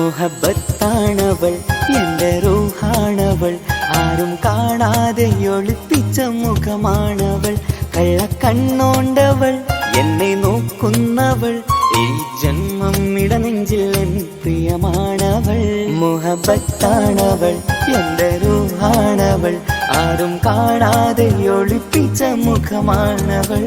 മുഹബത്താണവൾ എൻ്റെ റൂഹാണവൾ ആരും കാണാതെ ഒളിപ്പിച്ച മുഖമാണവൾ കള്ളക്കണ്ണോണ്ടവൾ എന്നെ നോക്കുന്നവൾ ഈ ജന്മം ഇടനെഞ്ചിൽ എൻ പ്രിയമാണവൾ മുഹബത്താണവൾ എൻ്റെ റൂഹാണവൾ ആരും കാണാതെ ഒളിപ്പിച്ച മുഖമാണവൾ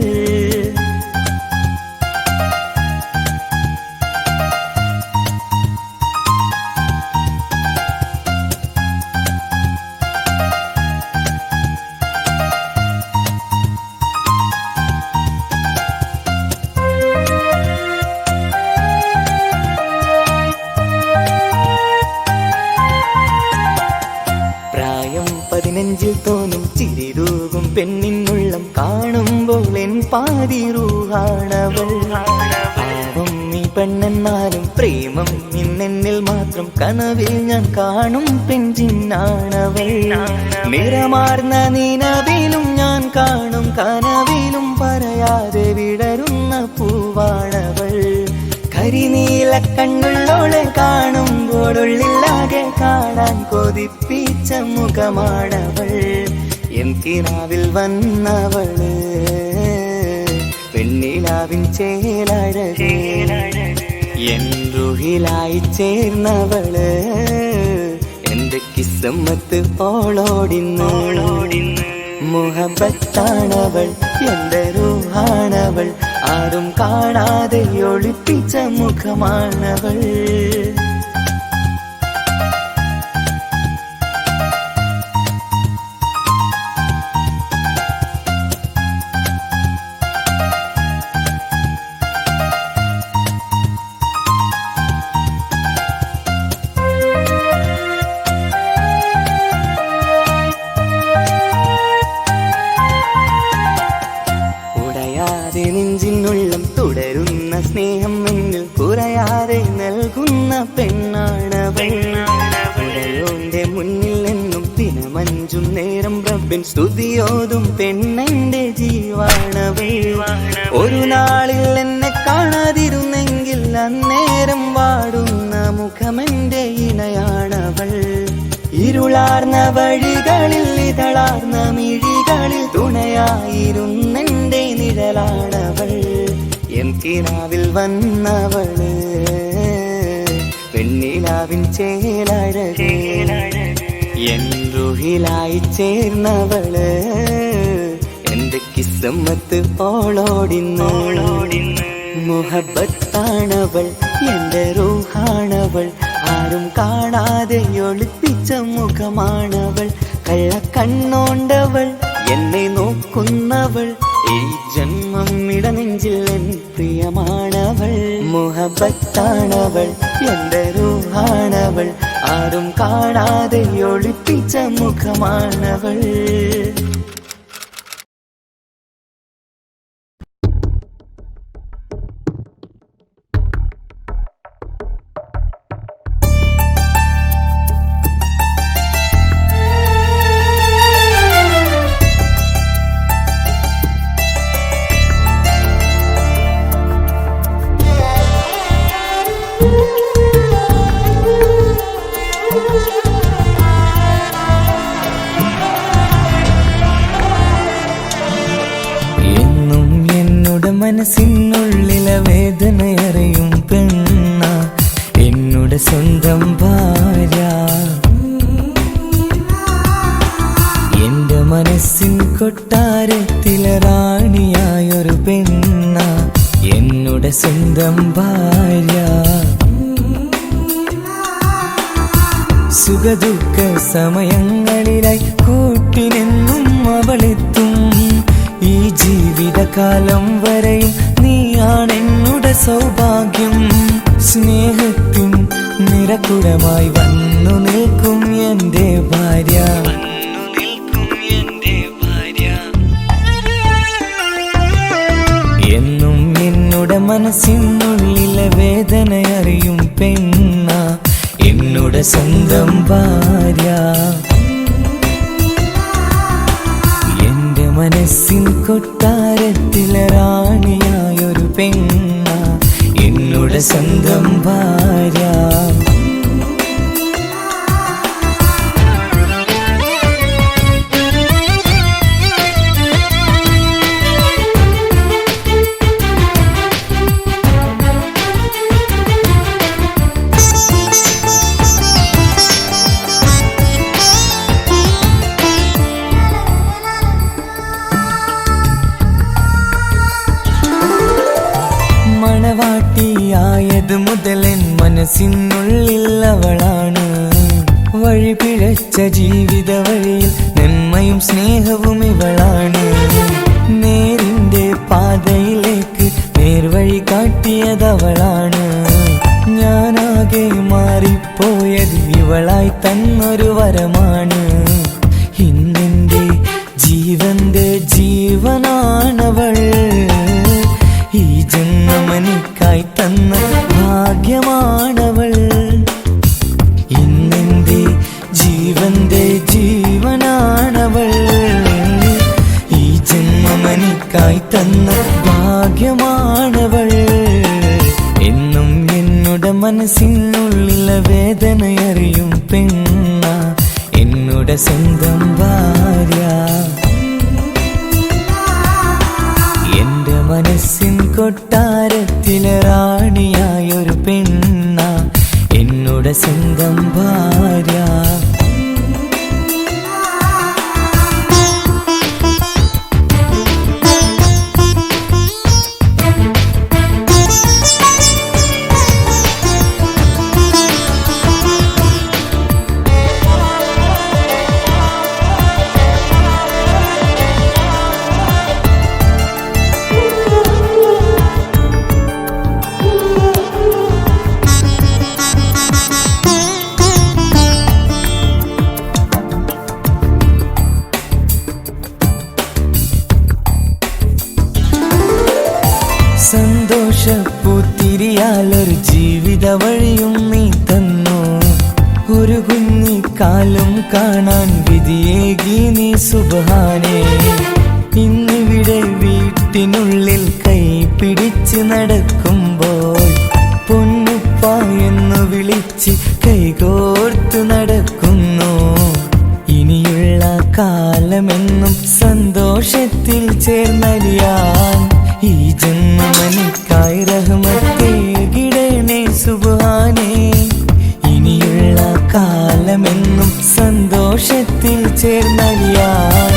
നെഞ്ചിൽ തോന്നും ചിരിതൂകും പെണ്ണിനുള്ളം കാണുമ്പോൾ എൻ പാതി റൂഹാണവൾ പാവം നീ പെണ്ണെന്നാലും പ്രേമം ഇന്നെന്നിൽ മാത്രം കനവിൽ ഞാൻ കാണും പെൺചിന്നാണവൾ നിറമാർന്ന നിലവിലും ഞാൻ കാണും കനവിലും പറയാതെ വിടരുന്ന പൂവാണവൾ കരിനീല കണ്ണുള്ളോളെ കാണുമ്പോഴുള്ളിലാകെ കാണാൻ കൊതിപ്പിച്ച മുഖമാണവൾ എൻ കിനാവിൽ വന്നവള് പെണ്ണിലാവിൻ ചേലഴകേ എൻ റുഹിലായി ചേർന്നവള് എന്റെ കിസ്സമ്മത്ത് ഓളോടിന്ന് മുഹബത്താണവൾ എൻ്റെ റൂഹാണവൾ ആരും കാണാതെ ഒളിപ്പിച്ച മുഖമാണവൾ നെഞ്ചിനുള്ളം തുടരുന്ന സ്നേഹം എന്നിൽ കുറയാതെ നൽകുന്ന പെണ്ണാണവൾ ഉടയോന്റെ മുന്നിൽ എന്നും ദിനമഞ്ചും നേരം റബ്ബിൻ സ്തുതിയോതും പെണ്ണെന്റെ ജീവാണവൾ ഒരു നാളിൽ എന്നെ കാണാതിരുന്നെങ്കിൽ അന്നേരം വാടുന്ന മുഖമെന്റെ ഇണയാണവൾ ഇരുളാർന്ന വഴികളിൽ ഇതളാർന്ന മിഴികളിൽ തുണയായിരുന്നെന്റെ നിഴലാണവൾ എൻ കിനാവിൽ വന്നവള് പെണ്ണിലാവിൻ ചേലഴകേ എൻ റുഹിലായി ചേർന്നവള് എന്റെ കിസ്സമ്മത്ത് ഓളോടിന്ന് മുഹബത്താണവൾ എൻ്റെ റൂഹാണവൾ ആരും കാണാതെ ഒളിപ്പിച്ച മുഖമാണവൾ കള്ളക്കണ്ണോണ്ടവൾ എന്നെ നോക്കുന്നവൾ ഈ ജന്മം ഇടനെഞ്ചിൽ എൻ പ്രിയമാണവൾ മുഹബത്താണവൾ എൻ്റെ റൂഹാണവൾ ആരും കാണാതെ ഒളിപ്പിച്ച മുഖമാണവൾ മനസ്സിനുള്ളിലെ വേദനയറിയും പെണ്ണ എന്നുടെ സ്വന്തം ഭാര്യ എന്റെ മനസ്സിൻ കൊട്ടാരത്തിലെ റാണിയായൊരു പെണ്ണ എന്നുടെ സ്വന്തം ഭാര്യ സുഖദുഃഖ സമയങ്ങളിലായി കൂട്ടിനെന്നും അവളെത്തും ഈ ജീവിതകാലം വരെയും നീയാണെന്നുടെ സൗഭാഗ്യം സ്നേഹത്തിൻ നിറകുടമായി വന്നു നിൽക്കും എൻ്റെ ഭാര്യ എന്നും എന്നുടെ മനസ്സിനുള്ളിലെ വേദനയറിയും പെണ്ണ എന്നുടെ സ്വന്തം ഭാര്യ മനസ്സിൻ കൊട്ടാരത്തിലെ റാണിയായൊരു പെണ്ണ എന്നുടെ സ്വന്തം ഭാര്യ മനസ്സിനുള്ളിൽ അവളാണ്. വഴി പിഴച്ച ജീവിത വഴിയിൽ നന്മയും സ്നേഹവും ഇവളാണ്. നേരിന്റെ പാതയിലേക്ക് നേർവഴി കാട്ടിയതവളാണ്. ഞാനാകെ മാറിപ്പോയത് ഇവളായി തന്നൊരു വരമാണ്. ഇന്നെന്റെ ജീവന്റെ ജീവനാണവൾ. ഈ ജന്മമെനിക്കായി തന്ന ഭാഗ്യമാണവൾ. ഇന്നെന്റെ ജീവന്റെ ജീവനാണവൾ. ഈ ജന്മമെനിക്കായി തന്ന ഭാഗ്യമാണവൾ. എന്നും എന്നുടെ മനസ്സിനുള്ളിലെ വേദനയറിയും പെണ്ണ എന്നുടെ സ്വന്തം ഭാര്യ. എന്റെ മനസ്സിൻ കൊട്ടാരത്തിലെ റാണിയായൊരു പെണ്ണ എന്നുടെ സ്വന്തം ഭാര്യ. സന്തോഷപ്പൂത്തിരിയാലൊരു ജീവിത വഴിയും നീ തന്നു. ഒരു കുഞ്ഞിക്കാലും കാണാൻ വിധിയേകി നീ സുബ്ഹാനേ. ഇന്നിവിടെ വീട്ടിനുള്ളിൽ കൈ പിടിച്ച് നടക്കുമ്പോൾ പൊന്നുപ്പ എന്ന് വിളിച്ച് കൈകോർത്ത് നടക്കുന്നു. ഇനിയുള്ള കാലമെന്നും സന്തോഷത്തിൽ ചേർന്നലിയാൻ ഈ ജന്മമെനിക്കായി റഹ്മത്തേകിടണേ സുബ്ഹാനേ. ഇനിയുള്ള കാലമെന്നും സന്തോഷത്തിൽ ചേർന്നലിയാൻ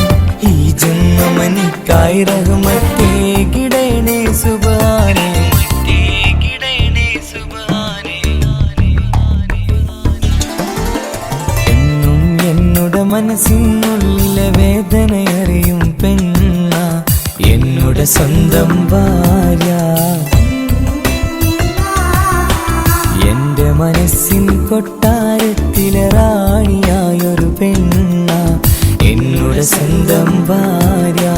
ഈ ജന്മമെനിക്കായി റഹ്മത്തേകിടണേ സുബ്ഹാനേ. എന്നും എന്നുടെ മനസ്സിനുള്ളിലെ വേദനയറിയും പെണ്ണ എന്നുടെ സ്വന്തം ഭാര്യ. എന്റെ മനസ്സിൻ കൊട്ടാരത്തിലെ റാണിയായൊരു പെണ്ണ എന്നുടെ സ്വന്തം ഭാര്യ.